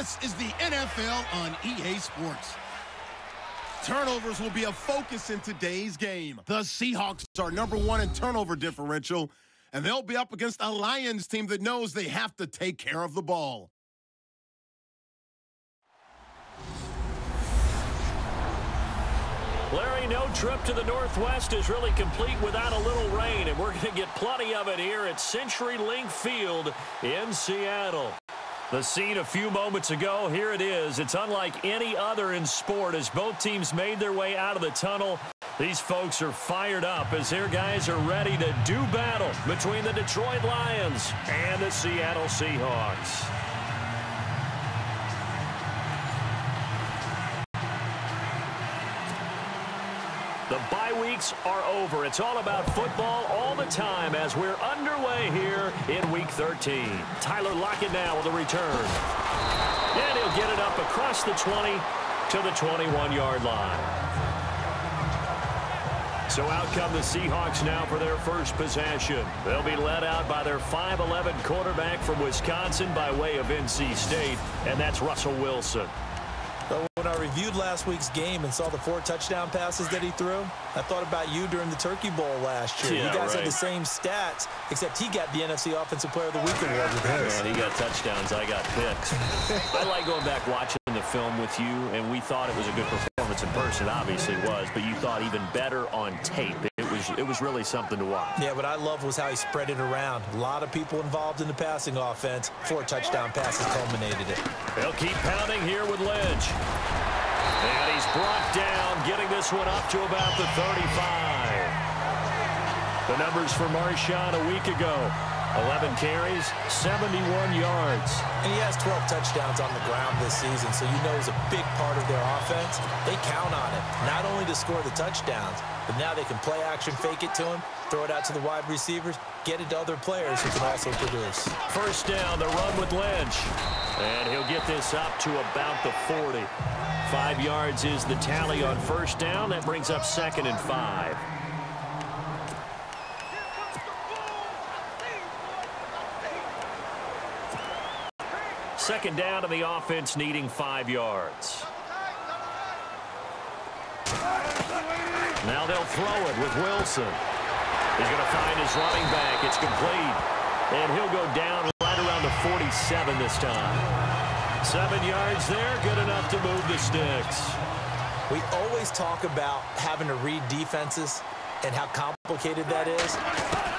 This is the NFL on EA Sports. Turnovers will be a focus in today's game. The Seahawks are #1 in turnover differential, and they'll be up against a Lions team that knows they have to take care of the ball. Larry, no trip to the Northwest is really complete without a little rain, and we're going to get plenty of it here at CenturyLink Field in Seattle. The scene a few moments ago, here it is. It's unlike any other in sport as both teams made their way out of the tunnel. These folks are fired up as their guys are ready to do battle between the Detroit Lions and the Seattle Seahawks. The bye weeks are over. It's all about football all the time as we're underway here in Week 13. Tyler Lockett now with a return. And he'll get it up across the 20 to the 21-yard line. So out come the Seahawks now for their first possession. They'll be led out by their 5'11" quarterback from Wisconsin by way of NC State, and that's Russell Wilson. But when I reviewed last week's game and saw the 4 touchdown passes that he threw, I thought about you during the Turkey Bowl last year. Yeah, you guys right. had the same stats, except he got the NFC Offensive Player of the Week award with his. Man, he got touchdowns. I got picks. I like going back watching the film with you, and we thought it was a good performance in person. Obviously it was, but you thought even better on tape. It was really something to watch. Yeah, what I loved was how he spread it around. A lot of people involved in the passing offense. 4 touchdown passes culminated it. They'll keep pounding here with Lynch. And he's brought down, getting this one up to about the 35. The numbers for Marshawn a week ago. 11 carries, 71 yards. And he has 12 touchdowns on the ground this season, so you know he's a big part of their offense. They count on him, not only to score the touchdowns, but now they can play action, fake it to him, throw it out to the wide receivers, get it to other players who can also produce. First down, the run with Lynch. And he'll get this up to about the 40. 5 yards is the tally on first down. That brings up 2nd and 5. Second down, and the offense needing 5 yards. Now they'll throw it with Wilson. He's going to find his running back. It's complete. And he'll go down right around the 47 this time. 7 yards there, good enough to move the sticks. We always talk about having to read defenses and how complicated that is.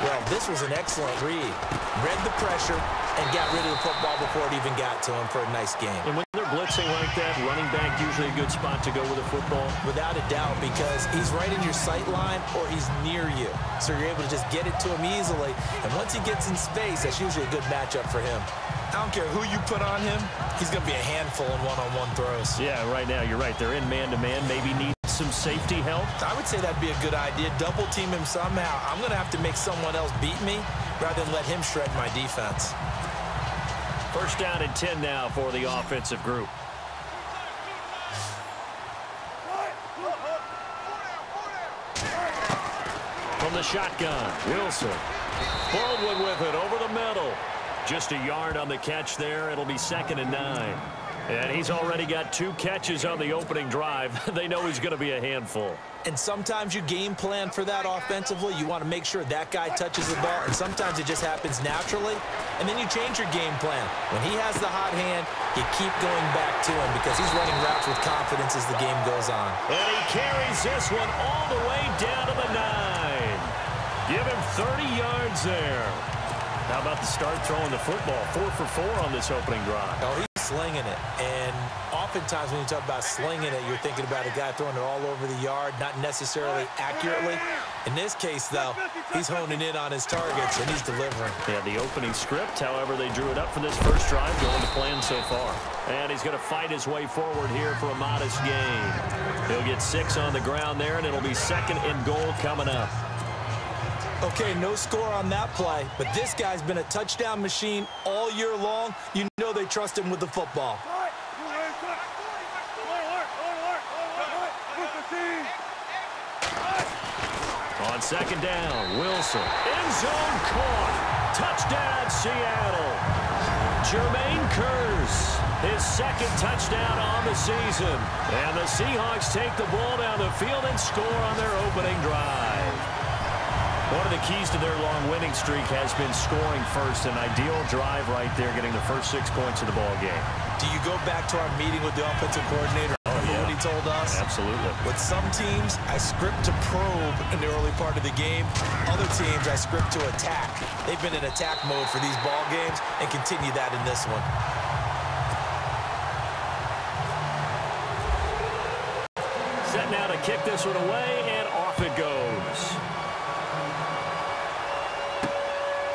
Well, this was an excellent read. Read the pressure and got rid of the football before it even got to him for a nice game. And when they're blitzing like that, running back usually a good spot to go with a football. Without a doubt, because he's right in your sight line or he's near you. So you're able to just get it to him easily. And once he gets in space, that's usually a good matchup for him. I don't care who you put on him, he's going to be a handful in one-on-one throws. Yeah, right now, you're right. They're in man-to-man, maybe need some safety help. I would say that'd be a good idea. Double team him somehow. I'm going to have to make someone else beat me rather than let him shred my defense. First down and 10 now for the offensive group. From the shotgun, Wilson. Baldwin with it over the middle. Just a yard on the catch there. It'll be 2nd and 9. And he's already got 2 catches on the opening drive. They know he's going to be a handful. And sometimes you game plan for that offensively. You want to make sure that guy touches the ball, and sometimes it just happens naturally. And then you change your game plan. When he has the hot hand, you keep going back to him because he's running routes with confidence as the game goes on. And he carries this one all the way down to the 9. Give him 30 yards there. How about the start throwing the football? 4 for 4 on this opening drive. Oh, he's slinging it. And oftentimes when you talk about slinging it, you're thinking about a guy throwing it all over the yard, not necessarily accurately. In this case, though, he's honing in on his targets, and he's delivering. Yeah, the opening script, however, they drew it up for this first drive, going to plan so far. And he's going to fight his way forward here for a modest gain. He'll get 6 on the ground there, and it'll be 2nd and goal coming up. Okay, no score on that play, but this guy's been a touchdown machine all year long. You know they trust him with the football. On 2nd down, Wilson. End zone caught. Touchdown, Seattle. Jermaine Kearse. his second touchdown on the season. And the Seahawks take the ball down the field and score on their opening drive. One of the keys to their long winning streak has been scoring first. An ideal drive right there, getting the first 6 points of the ball game. Do you go back to our meeting with the offensive coordinator? What he told us? Absolutely. With some teams, I script to probe in the early part of the game. Other teams, I script to attack. They've been in attack mode for these ball games and continue that in this one. Set now to kick this one away, and off it goes.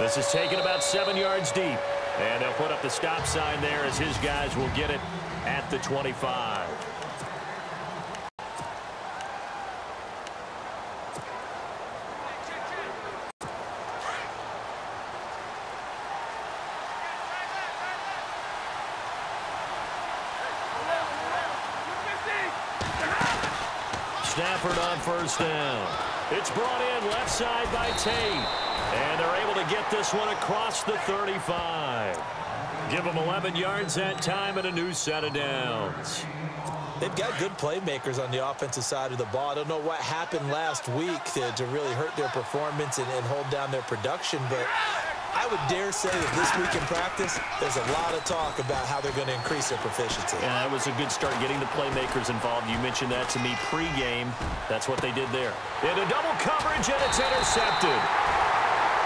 This is taken about 7 yards deep. And they'll put up the stop sign there as his guys will get it at the 25. Stafford on first down. It's brought in left side by Tate. And they're able to get this one across the 35. Give them 11 yards that time and a new set of downs. They've got good playmakers on the offensive side of the ball. I don't know what happened last week to really hurt their performance and hold down their production, but I would dare say that this week in practice, there's a lot of talk about how they're going to increase their proficiency. Yeah, that was a good start getting the playmakers involved. You mentioned that to me pregame. That's what they did there. Into double coverage, and it's intercepted.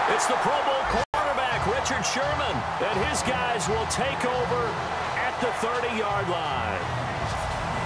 It's the Pro Bowl quarterback, Richard Sherman, and his guys will take over at the 30-yard line.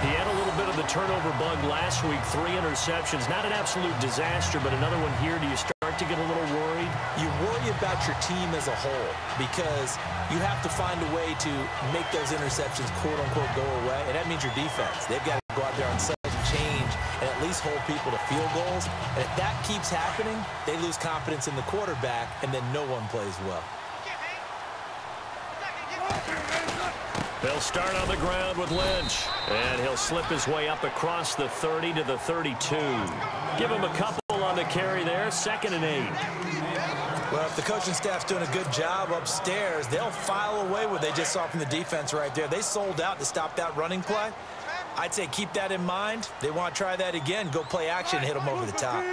He had a little bit of the turnover bug last week, 3 interceptions. Not an absolute disaster, but another one here. Do you start to get a little worried? You worry about your team as a whole because you have to find a way to make those interceptions, quote-unquote, go away, and that means your defense. They've got to go out there on sudden change and at least hold people to field goals. And if that keeps happening, they lose confidence in the quarterback, and then no one plays well. They'll start on the ground with Lynch, and he'll slip his way up across the 30 to the 32. Give him a couple on the carry there, 2nd and 8. Well, if the coaching staff's doing a good job upstairs, they'll file away what they just saw from the defense right there. They sold out to stop that running play. I'd say keep that in mind. They want to try that again, go play action, hit them over the top.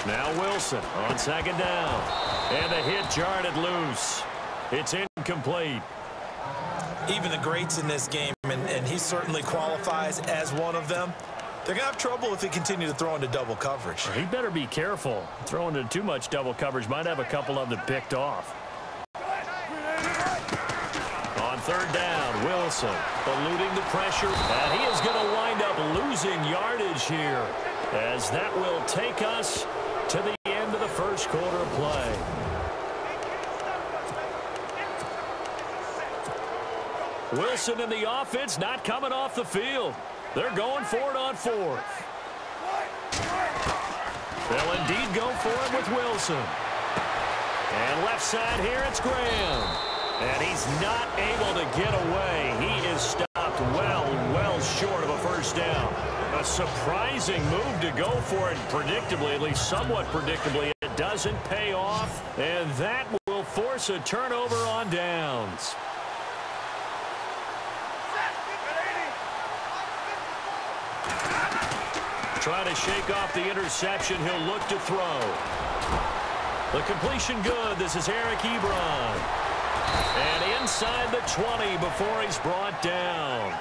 Now Wilson on 2nd down. And the hit jarred it loose. It's incomplete. Even the greats in this game, and he certainly qualifies as one of them, they're going to have trouble if they continue to throw into double coverage. He better be careful. Throwing into too much double coverage might have a couple of them picked off. On 3rd down, Wilson eluding the pressure. And he is going to wind up losing yardage here, as that will take us to the end of the first quarter of play. Wilson and the offense not coming off the field. They're going for it on 4th. They'll indeed go for it with Wilson. And left side here, it's Graham. And he's not able to get away. He is stopped well short of a first down. A surprising move to go for it predictably, at least somewhat predictably. It doesn't pay off, and that will force a turnover on downs. Trying to shake off the interception. He'll look to throw. The completion good. This is Eric Ebron. And inside the 20 before he's brought down.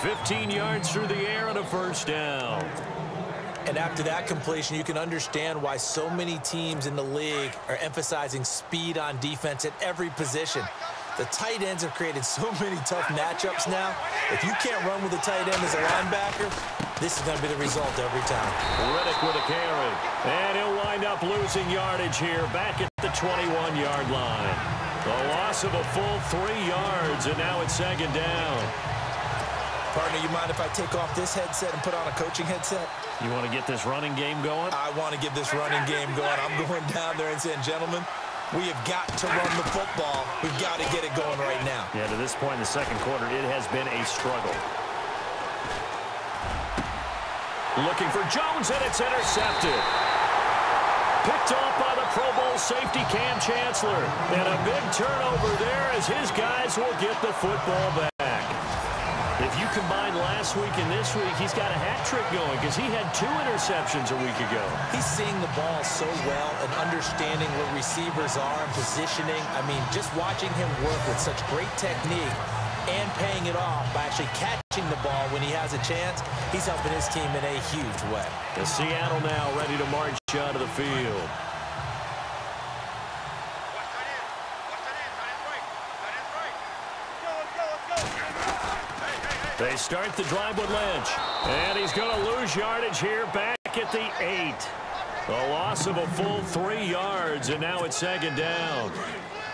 15 yards through the air and a first down. And after that completion, you can understand why so many teams in the league are emphasizing speed on defense at every position. The tight ends have created so many tough matchups now. If you can't run with a tight end as a linebacker, this is going to be the result every time. Riddick with a carry. And he'll wind up losing yardage here back at the 21-yard line. The loss of a full 3 yards, and now it's 2nd down. Partner, you mind if I take off this headset and put on a coaching headset? You want to get this running game going? I want to get this running game going. I'm going down there and saying, gentlemen, we have got to run the football. We've got to get it going right now. Yeah, to this point in the second quarter, it has been a struggle. Looking for Jones, and it's intercepted. Picked off by the Pro Bowl safety Cam Chancellor. And a big turnover there as his guys will get the football back. If you combine last week and this week, he's got a hat trick going because he had 2 interceptions a week ago. He's seeing the ball so well and understanding where receivers are and positioning. I mean, just watching him work with such great technique and paying it off by actually catching the ball when he has a chance, he's helping his team in a huge way. The Seattle now ready to march onto the field. They start the drive with Lynch. And he's going to lose yardage here back at the 8. A loss of a full 3 yards, and now it's 2nd down.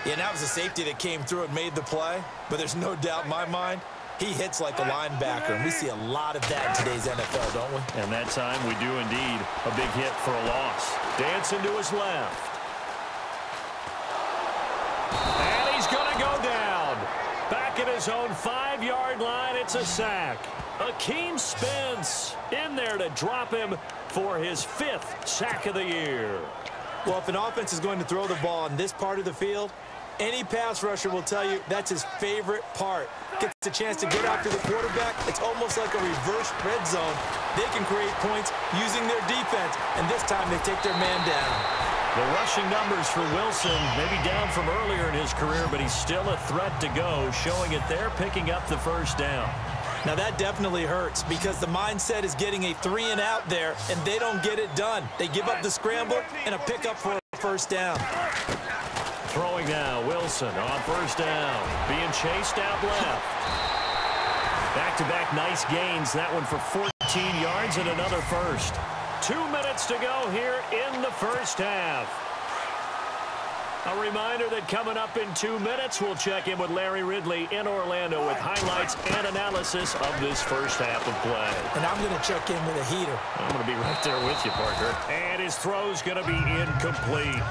Yeah, and that was a safety that came through and made the play. But there's no doubt in my mind, he hits like a linebacker. And we see a lot of that in today's NFL, don't we? And that time we do indeed. A big hit for a loss. Dancing to his left. And he's going to go down. Back at his own 5-yard line, it's a sack. Akeem Spence in there to drop him for his 5th sack of the year. Well, if an offense is going to throw the ball in this part of the field, any pass rusher will tell you that's his favorite part. Gets a chance to get after the quarterback. It's almost like a reverse red zone. They can create points using their defense, and this time they take their man down. The rushing numbers for Wilson, maybe down from earlier in his career, but he's still a threat to go, showing it there, picking up the 1st down. Now that definitely hurts because the mindset is getting a 3-and-out there, and they don't get it done. They give up the scramble and a pickup for a 1st down. Throwing now, Wilson on 1st down, being chased out left. Back-to-back nice gains, that one for 14 yards and another 1st. 2 minutes to go here in the 1st half. A reminder that coming up in 2 minutes, we'll check in with Larry Ridley in Orlando with highlights and analysis of this 1st half of play. And I'm going to check in with a heater. I'm going to be right there with you, Parker. And his throw's going to be incomplete.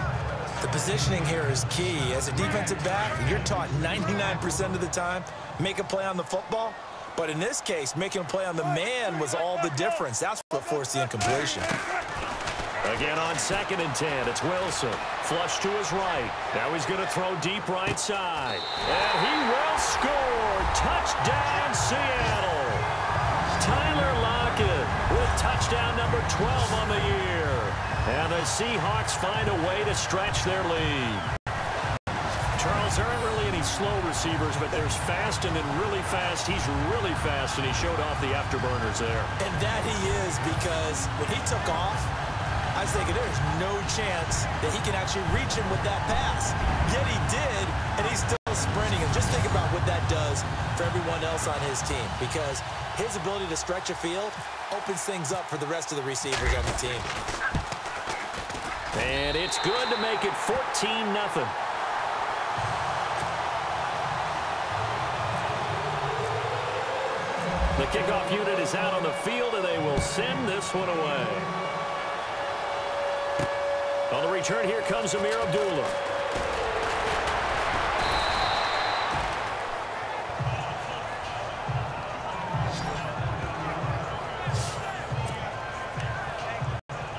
The positioning here is key. As a defensive back, you're taught 99% of the time, make a play on the football. But in this case, making a play on the man was all the difference. That's what forced the incompletion. Again on 2nd and 10, it's Wilson. Flush to his right. Now he's going to throw deep right side. And he will score. Touchdown, Seattle. Tyler Lockett with touchdown number 12 on the year. And the Seahawks find a way to stretch their lead. Charles, there aren't really any slow receivers, but there's fast and then really fast. He's really fast, and he showed off the afterburners there. And that he is, because when he took off, I was thinking there's no chance that he can actually reach him with that pass. Yet he did, and he's still sprinting. And just think about what that does for everyone else on his team, because his ability to stretch a field opens things up for the rest of the receivers on the team. And it's good to make it 14-0. The kickoff unit is out on the field, and they will send this one away. On the return, here comes Amir Abdullah.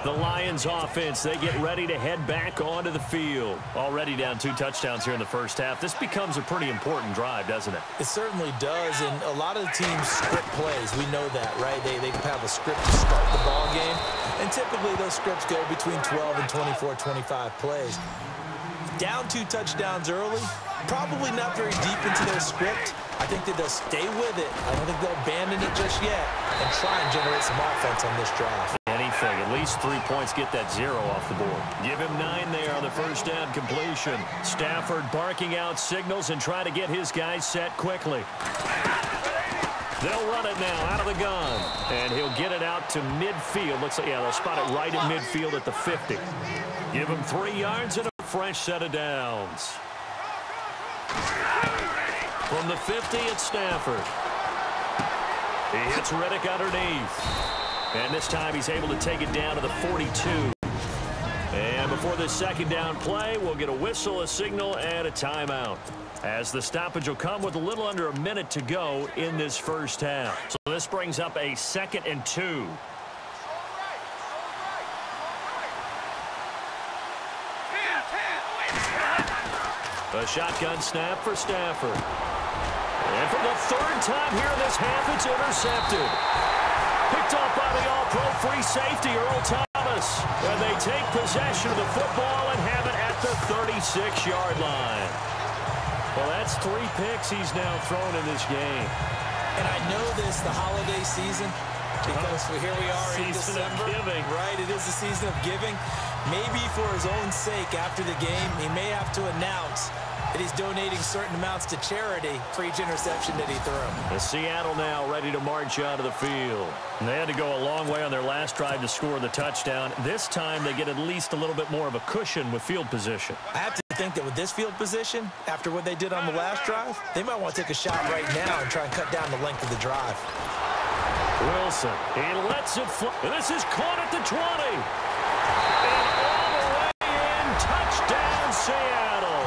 The Lions offense, they get ready to head back onto the field. Already down 2 touchdowns here in the 1st half. This becomes a pretty important drive, doesn't it? It certainly does, and a lot of the teams script plays. We know that, right? They have a script to start the ball game, and typically those scripts go between 12 and 24, 25 plays. Down 2 touchdowns early, probably not very deep into their script. I think that they'll stay with it. I don't think they'll abandon it just yet and try and generate some offense on this drive. Anything, at least 3 points, get that 0 off the board. Give him 9 there on the 1st down completion. Stafford barking out signals and trying to get his guys set quickly. They'll run it now out of the gun, and he'll get it out to midfield. Looks like, yeah, they'll spot it right at midfield at the 50. Give him 3 yards and a fresh set of downs. From the 50, it's Stafford. He hits Riddick underneath. And this time he's able to take it down to the 42. And before this 2nd down play, we'll get a whistle, a signal, and a timeout, as the stoppage will come with a little under a minute to go in this 1st half. So this brings up a 2nd and 2. A shotgun snap for Stafford. And for the third time here in this half, it's intercepted. Picked off by the all-pro free safety, Earl Thomas. And they take possession of the football and have it at the 36-yard line. Well, that's 3 picks he's now thrown in this game. And I know this, the holiday season, because here we are in December. Giving. Right, it is the season of giving. Maybe for his own sake after the game, he may have to announce that he's donating certain amounts to charity for each interception that he threw. The Seattle now ready to march out of the field. And they had to go a long way on their last drive to score the touchdown. This time they get at least a little bit more of a cushion with field position. I have to think that with this field position, after what they did on the last drive, they might want to take a shot right now and try and cut down the length of the drive. Wilson, he lets it fly. This is caught at the 20. And all the way in, touchdown Seattle.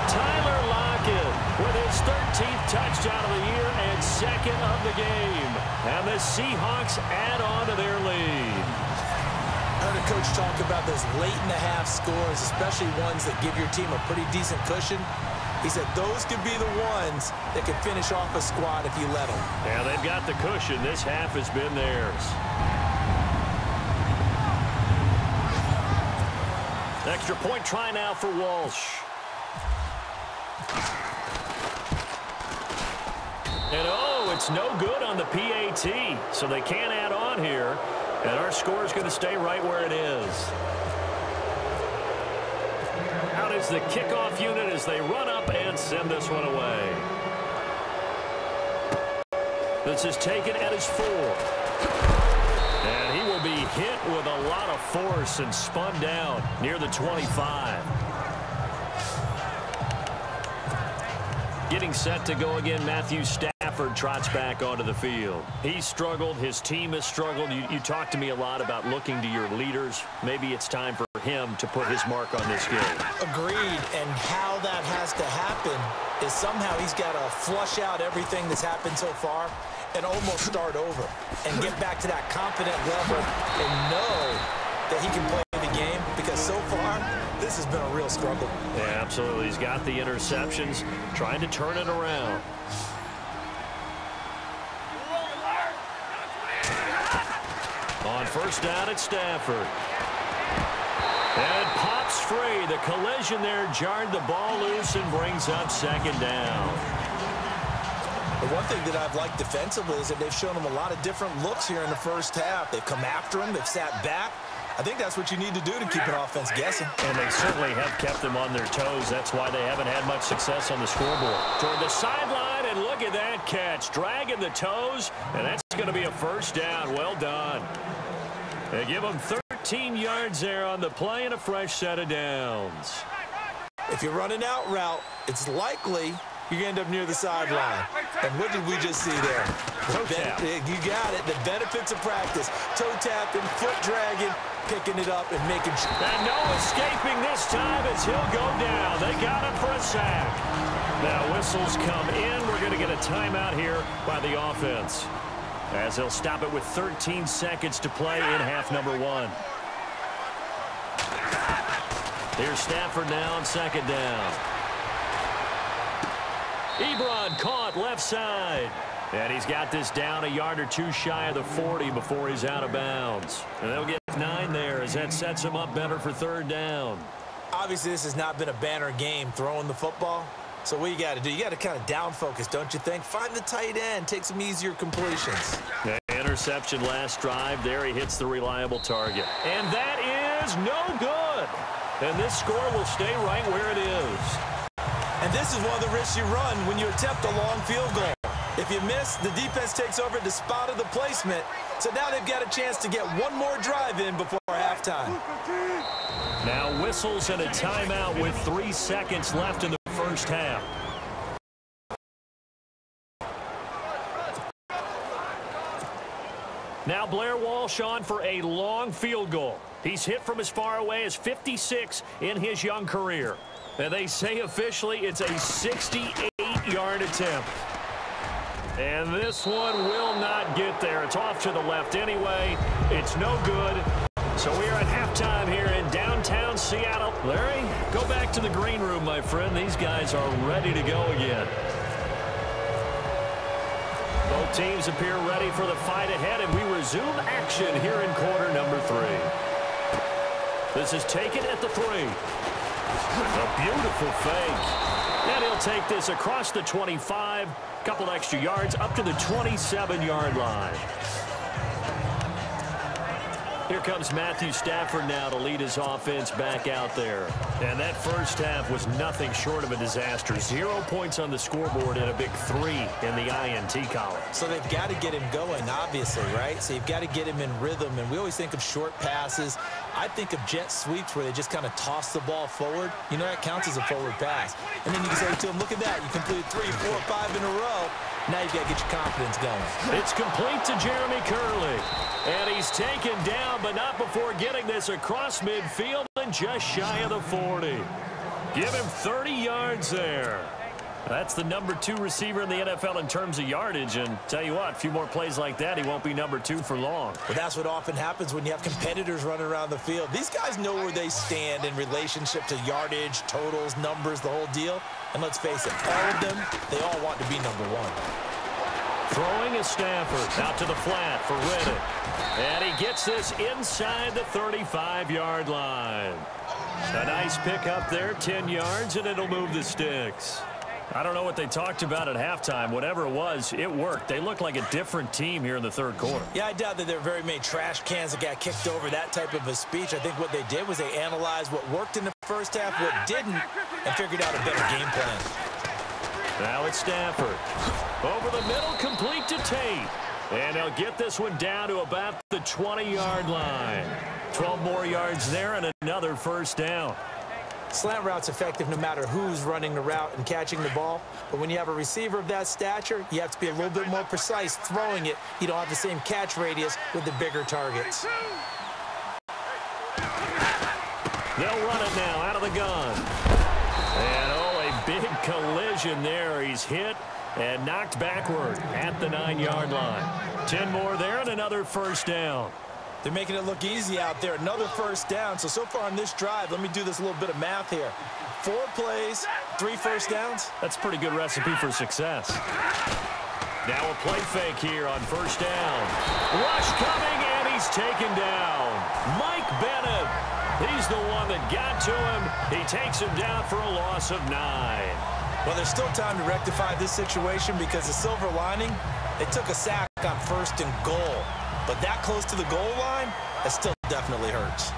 Tyler Lockett with his 13th touchdown of the year and 2nd of the game. And the Seahawks add on to their lead. I heard a coach talk about those late-in-the-half scores, especially ones that give your team a pretty decent cushion. He said those could be the ones that could finish off a squad if you let them. Yeah, they've got the cushion. This half has been theirs. Extra point try now for Walsh. And oh, it's no good on the PAT, so they can't add on here. And our score is going to stay right where it is. Out is the kickoff unit as they run up and send this one away. This is taken at his 4. And he will be hit with a lot of force and spun down near the 25. Getting set to go again, Matthew Stafford trots back onto the field. He's struggled. His team has struggled. You talk to me a lot about looking to your leaders. Maybe it's time for him to put his mark on this game. Agreed. And how that has to happen is somehow he's got to flush out everything that's happened so far and almost start over and get back to that confident level and know that he can play the game, because so far this has been a real struggle. Yeah, absolutely. He's got the interceptions, trying to turn it around. On first down, it's Stafford. And pops free. The collision there jarred the ball loose and brings up 2nd down. The one thing that I've liked defensively is that they've shown him a lot of different looks here in the first half. They've come after him. They've sat back. I think that's what you need to do to keep an offense guessing. And they certainly have kept them on their toes. That's why they haven't had much success on the scoreboard. Toward the sideline, and look at that catch. Dragging the toes, and that's going to be a first down. Well done. They give them 13 yards there on the play and a fresh set of downs. If you run an out route, it's likely you're going to end up near the sideline. And what did we just see there? Toe tap. You got it. The benefits of practice. Toe tapping, foot dragging, picking it up and making sure. And no escaping this time as he'll go down. They got him for a sack. Now whistles come in. We're going to get a timeout here by the offense, as they'll stop it with 13 seconds to play in half number 1. Here's Stafford now on 2nd down. Ebron caught left side. And he's got this down a yard or two shy of the 40 before he's out of bounds. And they'll get 9 there as that sets him up better for 3rd down. Obviously, this has not been a banner game throwing the football. So what you got to do, you got to kind of down focus, don't you think? Find the tight end, take some easier completions. Interception last drive. There he hits the reliable target. And that is no good. And this score will stay right where it is. And this is one of the risks you run when you attempt a long field goal. If you miss, the defense takes over at the spot of the placement. So now they've got a chance to get one more drive in before halftime. Now whistles and a timeout with 3 seconds left in the first half. Now Blair Walsh on for a long field goal. He's hit from as far away as 56 in his young career. And they say officially it's a 68-yard attempt. And this one will not get there. It's off to the left anyway. It's no good. So we are at halftime here in downtown Seattle. Larry, go back to the green room, my friend. These guys are ready to go again. Both teams appear ready for the fight ahead, and we resume action here in quarter number 3. This is taken at the 3. A beautiful fake. And he'll take this across the 25, couple extra yards up to the 27-yard line. Here comes Matthew Stafford now to lead his offense back out there. And that first half was nothing short of a disaster. 0 points on the scoreboard and a big 3 in the INT column. So they've got to get him going, obviously, right? So you've got to get him in rhythm. And we always think of short passes. I think of jet sweeps where they just kind of toss the ball forward. You know, that counts as a forward pass. And then you can say to him, look at that. You completed 3, 4, 5 in a row. Now you've got to get your confidence going. It's complete to Jeremy Curley. And he's taken down, but not before getting this across midfield and just shy of the 40. Give him 30 yards there. That's the number 2 receiver in the NFL in terms of yardage. And tell you what, a few more plays like that, he won't be number 2 for long. But that's what often happens when you have competitors running around the field. These guys know where they stand in relationship to yardage, totals, numbers, the whole deal. And let's face it, all of them, they all want to be number 1. Throwing is Stafford out to the flat for Riddick. And he gets this inside the 35-yard line. A nice pick up there, 10 yards, and it'll move the sticks. I don't know what they talked about at halftime. Whatever it was, it worked. They looked like a different team here in the third quarter. Yeah, I doubt that there were very many trash cans that got kicked over, that type of a speech. I think what they did was they analyzed what worked in the first half, what didn't, and figured out a better game plan. Now it's Stafford. Over the middle, complete to Tate. And they'll get this one down to about the 20-yard line. 12 more yards there and another first down. Slant route's effective no matter who's running the route and catching the ball. But when you have a receiver of that stature, you have to be a little bit more precise throwing it. You don't have the same catch radius with the bigger targets. They'll run it now out of the gun. And, a big collision there. He's hit and knocked backward at the 9-yard line. 10 more there and another first down. They're making it look easy out there. Another first down. So far on this drive, let me do this little bit of math here. 4 plays, 3 first downs. That's a pretty good recipe for success. Now a play fake here on first down. Rush coming, and he's taken down. Mike Bennett. He's the one that got to him. He takes him down for a loss of 9. Well, there's still time to rectify this situation because the silver lining, they took a sack on 1st and goal. But that close to the goal line, that still definitely hurts.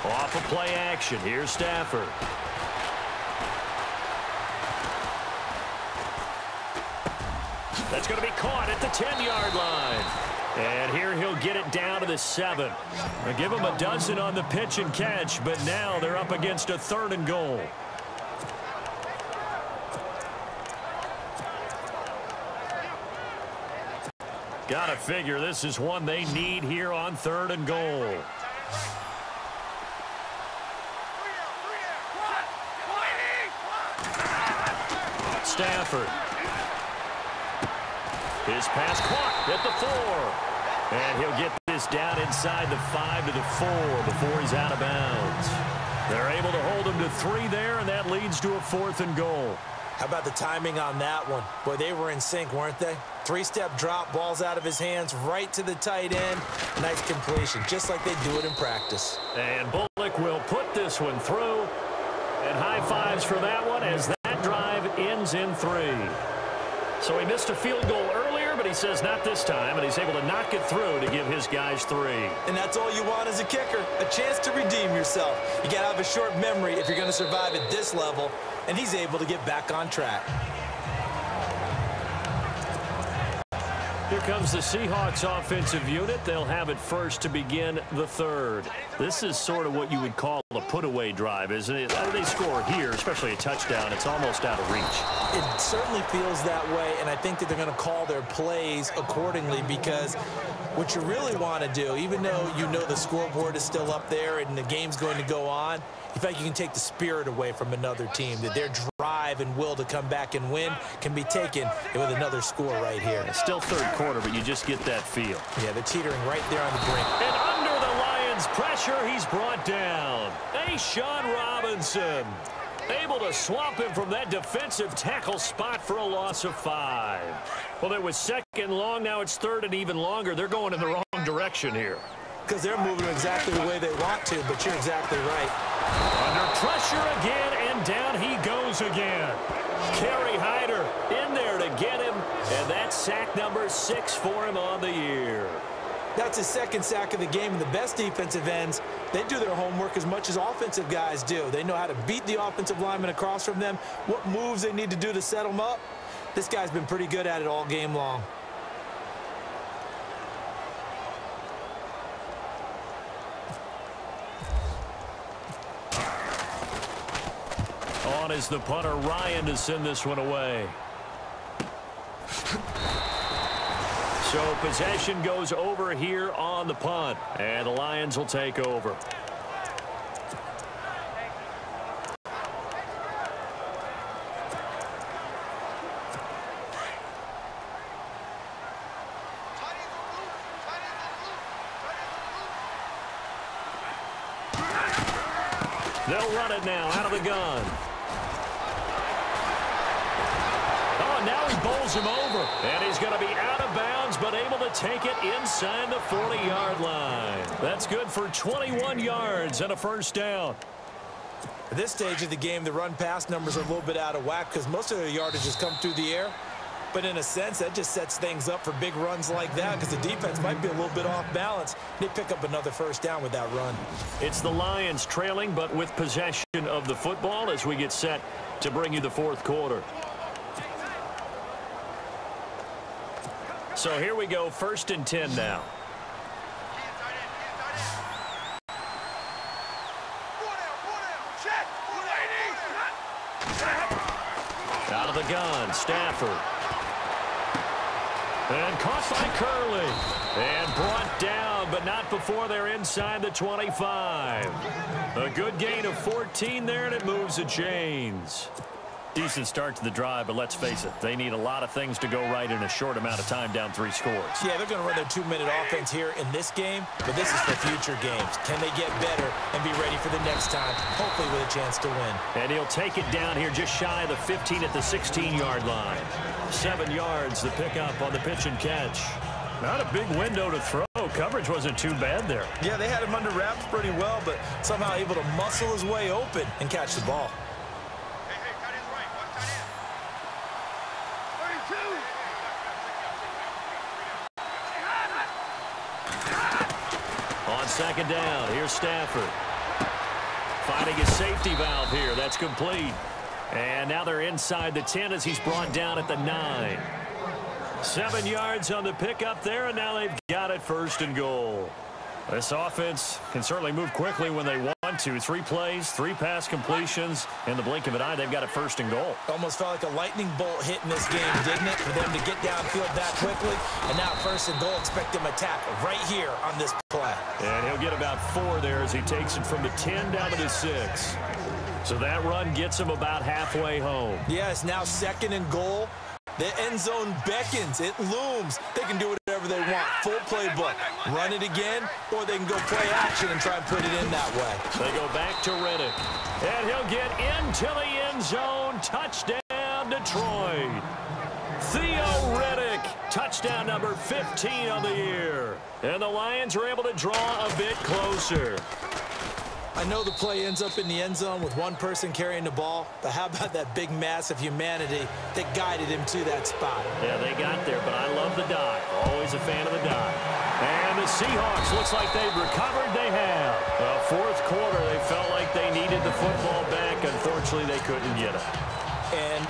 Off of play action, here's Stafford. That's going to be caught at the 10-yard line. And here he'll get it down to the 7. They'll give him a dozen on the pitch and catch, but now they're up against a 3rd and goal. Gotta figure this is one they need here on 3rd and goal. Stafford. His pass caught at the 4. And he'll get this down inside the 5 to the 4 before he's out of bounds. They're able to hold him to 3 there, and that leads to a 4th and goal. How about the timing on that one? Boy, they were in sync, weren't they? 3-step drop, balls out of his hands, right to the tight end. Nice completion, just like they do it in practice. And Bullock will put this one through. And high fives for that one as that drive ends in 3. So he missed a field goal earlier, but he says not this time, and he's able to knock it through to give his guys 3. And that's all you want as a kicker, a chance to redeem yourself. You got to have a short memory if you're going to survive at this level, and he's able to get back on track. Here comes the Seahawks offensive unit. They'll have it first to begin the 3rd. This is sort of what you would call a put-away drive, isn't it? They score here, especially a touchdown. It's almost out of reach. It certainly feels that way, and I think that they're going to call their plays accordingly because What you really want to do, even though you know the scoreboard is still up there and the game's going to go on, you feel like you can take the spirit away from another team, that their drive and will to come back and win can be taken with another score right here. It's still third quarter, but you just get that feel. Yeah, they're teetering right there on the brink. And under the Lions' pressure, he's brought down. Sean Robinson able to swamp him from that defensive tackle spot for a loss of 5. Well, it was second long. Now it's third and even longer. They're going in the wrong direction here. Because they're moving exactly the way they want to, but you're exactly right. Under pressure again, and down he goes again. Kerry Hyder in there to get him, and that's sack number 6 for him on the year. That's his second sack of the game, and the best defensive ends, they do their homework as much as offensive guys do. They know how to beat the offensive lineman across from them, what moves they need to do to set them up. This guy's been pretty good at it all game long. On is the punter, Ryan, to send this one away. So possession goes over here on the punt, and the Lions will take over. They'll run it now out of the gun. Now he bowls him over, and he's going to be out of bounds, but able to take it inside the 40-yard line. That's good for 21 yards and a first down. At this stage of the game, the run-pass numbers are a little bit out of whack because most of their yardage has come through the air. But in a sense, that just sets things up for big runs like that because the defense might be a little bit off balance. They pick up another first down with that run. It's the Lions trailing, but with possession of the football as we get set to bring you the fourth quarter. So here we go, 1st and 10 now. Out of the gun, Stafford. And caught by Curley. And brought down, but not before they're inside the 25. A good gain of 14 there, and it moves the chains. Decent start to the drive, but let's face it, they need a lot of things to go right in a short amount of time, down 3 scores. Yeah, they're going to run their 2-minute offense here in this game, but this is for future games. Can they get better and be ready for the next time, hopefully with a chance to win? And he'll take it down here just shy of the 15 at the 16-yard line. 7 yards, the pickup on the pitch and catch. Not a big window to throw. Coverage wasn't too bad there. Yeah, they had him under wraps pretty well, but somehow able to muscle his way open and catch the ball. On second down, here's Stafford. Finding his safety valve here. That's complete. And now they're inside the 10 as he's brought down at the 9. 7 yards on the pickup there, and now they've got it 1st and goal. This offense can certainly move quickly when they want to. 3 plays, 3 pass completions. In the blink of an eye, they've got it 1st and goal. Almost felt like a lightning bolt hit in this game, didn't it? For them to get downfield that quickly. And now 1st and goal, expect them attack right here on this play. And he'll get about 4 there as he takes it from the 10 down to the 6. So that run gets him about halfway home. Yeah, it's now 2nd and goal. The end zone beckons. It looms. They can do whatever they want. Full playbook. Run it again, or they can go play action and try and put it in that way. They go back to Riddick. And he'll get into the end zone. Touchdown, Detroit. Theo Riddick. Touchdown number 15 on the year. And the Lions are able to draw a bit closer. I know the play ends up in the end zone with one person carrying the ball, but how about that big mass of humanity that guided him to that spot? Yeah, they got there, but I love the dive. Always a fan of the dive. And the Seahawks, looks like they've recovered. They have. Fourth quarter, they felt like they needed the football back. Unfortunately, they couldn't get it. And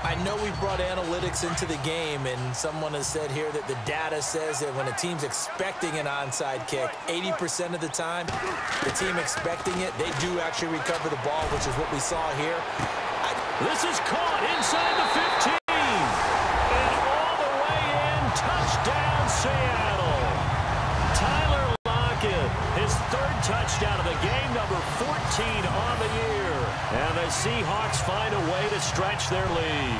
I know we've brought analytics into the game, and someone has said here that the data says that when a team's expecting an onside kick, 80% of the time, the team expecting it, they do actually recover the ball, which is what we saw here. This is caught inside the 15. And all the way in, touchdown Seattle. on the year. And the Seahawks find a way to stretch their lead.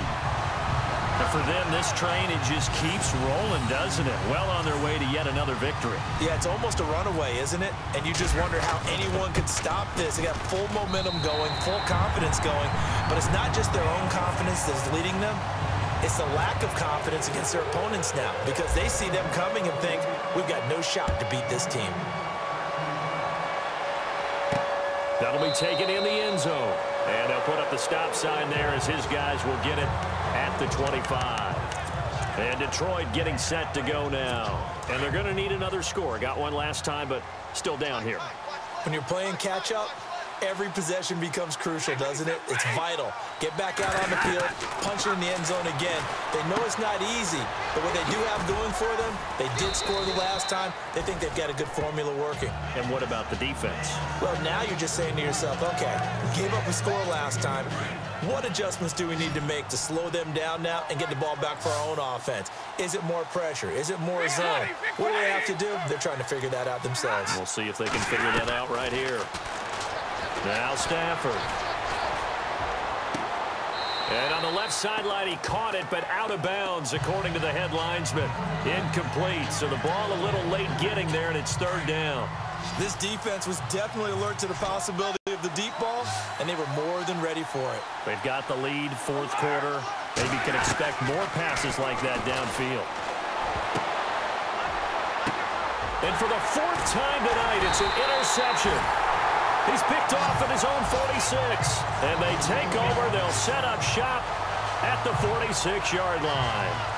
And for them, this train, it just keeps rolling, doesn't it? Well on their way to yet another victory. Yeah, it's almost a runaway, isn't it? And you just wonder how anyone could stop this. They got full momentum going, full confidence going. But it's not just their own confidence that's leading them. It's the lack of confidence against their opponents now, because they see them coming and think, we've got no shot to beat this team. That'll be taken in the end zone. And they'll put up the stop sign there as his guys will get it at the 25. And Detroit getting set to go now. And they're going to need another score. Got one last time, but still down here. When you're playing catch-up, every possession becomes crucial, doesn't it? It's vital. Get back out on the field, punch it in the end zone again. They know it's not easy, but what they do have going for them, they did score the last time. They think they've got a good formula working. And what about the defense? Well, now you're just saying to yourself, okay, we gave up a score last time. What adjustments do we need to make to slow them down now and get the ball back for our own offense? Is it more pressure? Is it more zone? What do they have to do? They're trying to figure that out themselves. We'll see if they can figure that out right here. Now Stafford. And on the left sideline, he caught it, but out of bounds, according to the head linesman. Incomplete, so the ball a little late getting there, and it's third down. This defense was definitely alert to the possibility of the deep ball, and they were more than ready for it. They've got the lead, fourth quarter. Maybe can expect more passes like that downfield. And for the fourth time tonight, it's an interception. He's picked off at his own 46. And they take over. They'll set up shop at the 46-yard line.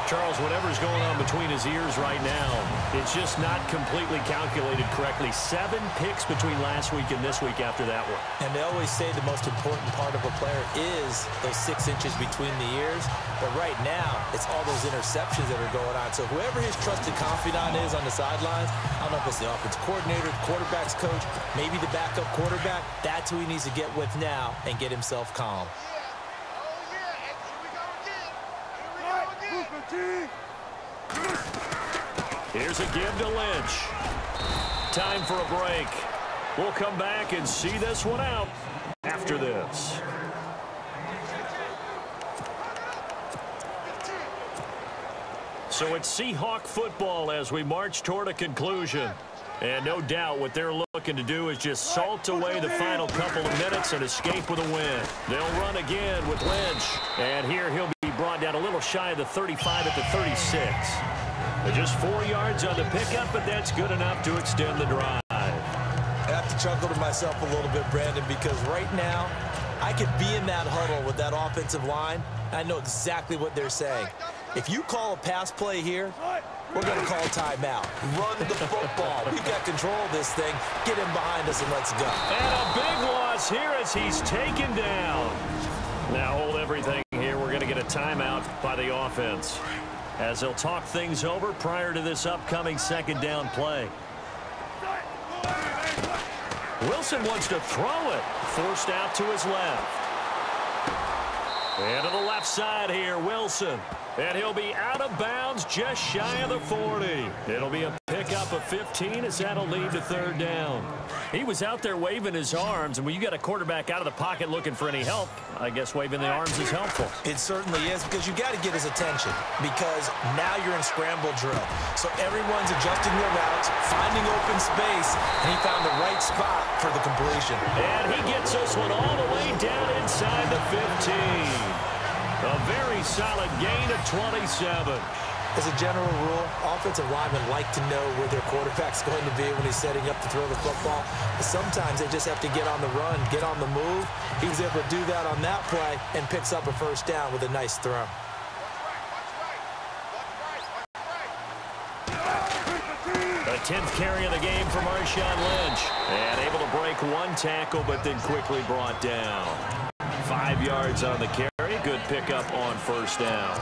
Charles, whatever's going on between his ears right now, it's just not completely calculated correctly. 7 picks between last week and this week after that one. And they always say the most important part of a player is those 6 inches between the ears. But right now, it's all those interceptions that are going on. So whoever his trusted confidant is on the sidelines, I don't know if it's the offensive coordinator, the quarterback's coach, maybe the backup quarterback, that's who he needs to get with now and get himself calm. Here's a give to Lynch. Time for a break. We'll come back and see this one out after this. So it's Seahawk football as we march toward a conclusion. And no doubt what they're looking to do is just salt away the final couple of minutes and escape with a win. They'll run again with Lynch. And here he'll be brought down a little shy of the 35 at the 36. Just 4 yards on the pickup, but that's good enough to extend the drive. I have to chuckle to myself a little bit, Brandon, because right now I could be in that huddle with that offensive line. I know exactly what they're saying. If you call a pass play here, we're going to call timeout. Run the football. We've got control of this thing. Get him behind us and let's go. And a big loss here as he's taken down. Now hold everything here. We're going to get a timeout by the offense as they'll talk things over prior to this upcoming second down play. Wilson wants to throw it. Forced out to his left. And to the left side here, Wilson. And he'll be out of bounds just shy of the 40. It'll be a pickup of 15 as that'll lead to third down. He was out there waving his arms, and when you got a quarterback out of the pocket looking for any help, I guess waving the arms is helpful. It certainly is, because you got to get his attention, because now you're in scramble drill. So everyone's adjusting their routes, finding open space, and he found the right spot for the completion. And he gets this one all the way down inside the 15. A very solid gain of 27. As a general rule, offensive linemen like to know where their quarterback's going to be when he's setting up to throw the football. But sometimes they just have to get on the run, get on the move. He was able to do that on that play and picks up a first down with a nice throw. The 10th carry of the game for Marshawn Lynch. And able to break one tackle, but then quickly brought down. 5 yards on the carry. Good pickup on first down.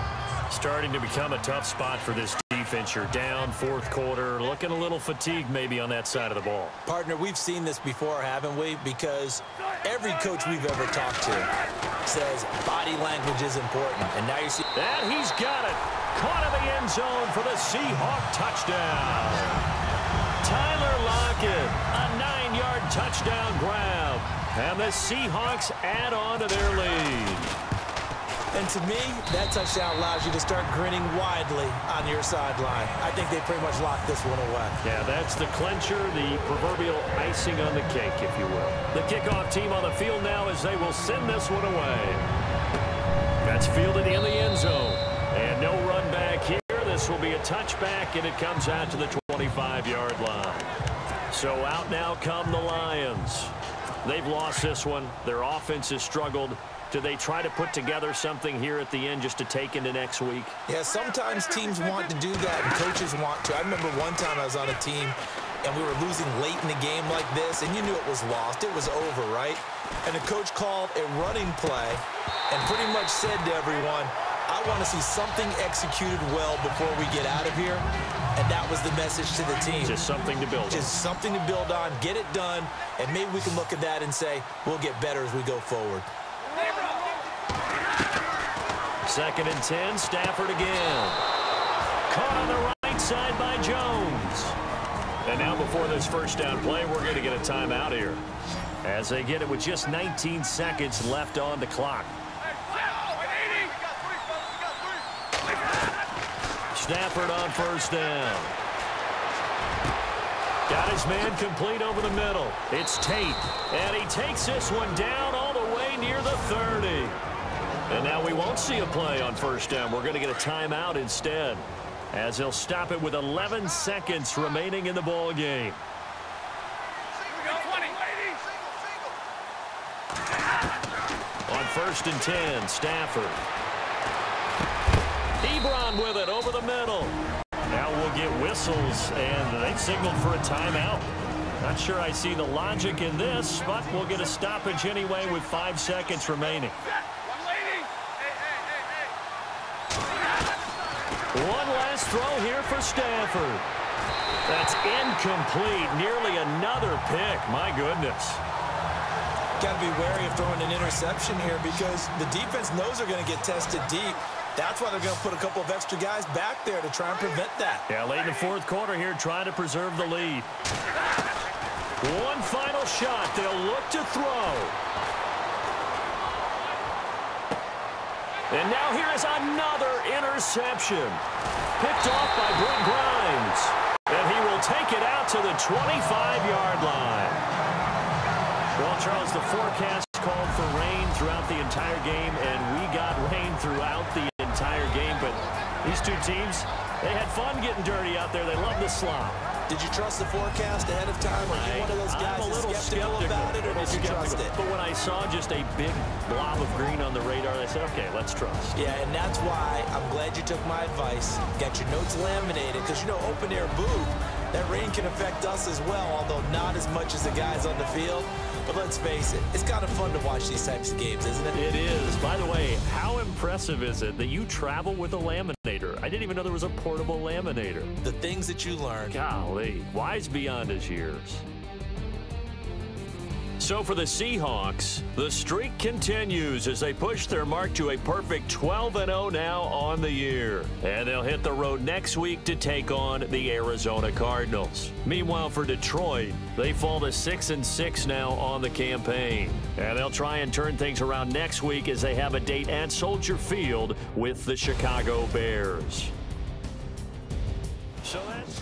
Starting to become a tough spot for this defense. You're down, fourth quarter, looking a little fatigued maybe on that side of the ball. Partner, we've seen this before, haven't we? Because every coach we've ever talked to says body language is important. And now you see... And he's got it. Caught in the end zone for the Seahawk touchdown. Tyler Lockett, a 9-yard 50-yard touchdown grab. And the Seahawks add on to their lead. And to me, that touchdown allows you to start grinning widely on your sideline. I think they pretty much locked this one away. Yeah, that's the clincher, the proverbial icing on the cake, if you will. The kickoff team on the field now as they will send this one away. That's fielded in the end zone. And no run back here. This will be a touchback, and it comes out to the 25-yard line. So out now come the Lions. They've lost this one. Their offense has struggled. Do they try to put together something here at the end just to take into next week? Yeah, sometimes teams want to do that, and coaches want to. I remember one time I was on a team, and we were losing late in the game like this, and you knew it was lost. It was over, right? And the coach called a running play and pretty much said to everyone, I want to see something executed well before we get out of here. And that was the message to the team. Just something to build on. Just something to build on, get it done, and maybe we can look at that and say, we'll get better as we go forward. 2nd and 10, Stafford again. Caught on the right side by Jones. And now before this first down play, we're going to get a timeout here, as they get it with just 19 seconds left on the clock. Stafford on first down. Got his man complete over the middle. It's Tate, and he takes this one down all the way near the 30. And now we won't see a play on first down. We're going to get a timeout instead, as they'll stop it with 11 seconds remaining in the ball game. On 1st and 10, Stafford. Ebron with it over the middle. Now we'll get whistles, and they've signaled for a timeout. Not sure I see the logic in this, but we'll get a stoppage anyway with 5 seconds remaining. One last throw here for Stafford. That's incomplete. Nearly another pick. My goodness. Got to be wary of throwing an interception here because the defense knows they're going to get tested deep. That's why they're going to put a couple of extra guys back there to try and prevent that. Yeah, late in the 4th quarter here, trying to preserve the lead. One final shot. They'll look to throw. And now here is another interception. Picked off by Brent Grimes. And he will take it out to the 25-yard line. Well, Charles, the forecast called for rain throughout the entire game, and we got rain throughout the entire game. But these two teams, they had fun getting dirty out there. They love the slop. Did you trust the forecast ahead of time? Are you one of those guys I'm a little skeptical about it, or did you trust it? But when I saw just a big blob of green on the radar, I said, okay, let's trust. Yeah, and that's why I'm glad you took my advice. Got your notes laminated, because, you know, open-air booth, that rain can affect us as well, although not as much as the guys on the field. But let's face it, it's kind of fun to watch these types of games, isn't it? It is. By the way, how impressive is it that you travel with a laminator? I didn't even know there was a portable laminator. The things that you learn. Golly, wise beyond his years. So for the Seahawks, the streak continues as they push their mark to a perfect 12-0 now on the year. And they'll hit the road next week to take on the Arizona Cardinals. Meanwhile, for Detroit, they fall to 6-6 now on the campaign. And they'll try and turn things around next week as they have a date at Soldier Field with the Chicago Bears. So that's